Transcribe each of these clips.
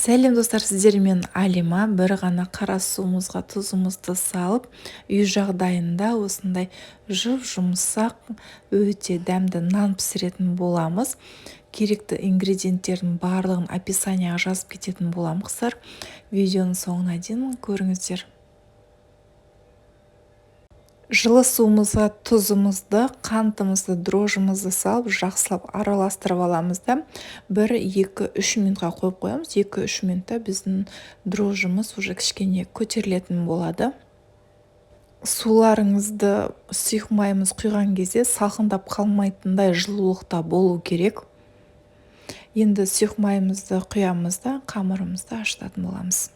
Сәлем достар, сіздермен Алима. Бір ғана қара суымызға тұзымызды салып, үй жағдайында осындай жұмсақ, өте дәмді нан пісіретін боламыз. Керекті ингредиенттердің барлығын описанияға жазып кететін боламыз. Видеоның соңына дейін көріңіздер. Жылы суымызға тұзымызды, қантымызды, дрожжымызды салып, жақсылап араластырып аламыз да 1-2-3 минутқа қойып қоямыз. 2-3 минутта біздің дрожжымыз уже кішкене көтерілетін болады. Суларыңызды сұйық майымыз құйған кезде салқындап қалмайтындай жылулықта болу керек. Енді сұйық майымызды құямыз да қамырымызды ашытатын боламыз.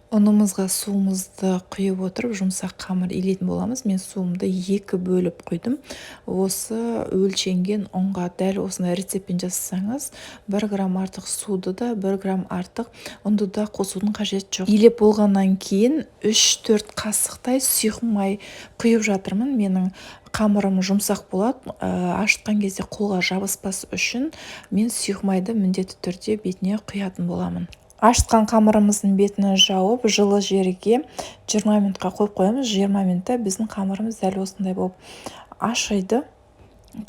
Ұнымызға суымызды құйып отырып, жұмсақ қамыр илейтін боламыз. Мен суымды 2 бөліп құйдым. Осы өлшенген ұнға дәл осындай рецептпен жасасаңыз, 1 грамм артық суды да, 1 грамм артық ұнды да қосудың қажеті жоқ. Илеп болғаннан кейін 3-4 қасықтай сұйық май құйып жатырмын. Менің қамырым жұмсақ болады. Ашытқан кезде қолға жабыспас үшін мен сұйық майды міндетті түрде бетіне құятын боламын. Ашытқан қамырымыздың бетіне жауып, жылы жерге 20 минутқа қойып қоямыз. 20 минутта біздің қамырымыз дәл осындай болып ашиды.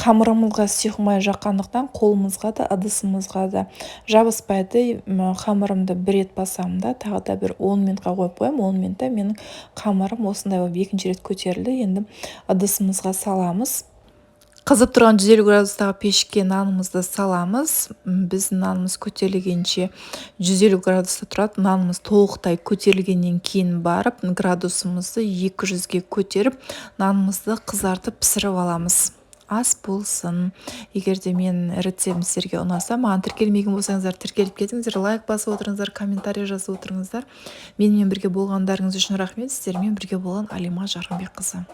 Қамырымызға сұйық май жаққандықтан қолымызға да, ыдысымызға да жабыспайды. Қамырымды бір рет басамын да, тағы да 10 минутқа қойып қоямын. 10 минутта менің қамырым осындай болып екінші рет көтерілді. Енді ыдысымызға саламыз. Қызып тұрған 150 градустағы пешке нанымызды саламыз. Біздің нанымыз көтерілгенше 150 градуста тұрады. Нанымыз толықтай көтерілгеннен кейін барып, градусымызды 200-ге көтеріп, нанымызды қызартып пісіріп аламыз. Ас болсын. Егер де мен рецептім сіздерге ұнаса, маған тіркелмеген болсаңыздар, тіркеліп кетіңіздер, лайк басып отырыңыздар, комментарий жазып отырыңыздар. Менімен бірге болғандарыңыз үшін рахмет. Сіздермен бірге болған Алима Жарымбекқызы.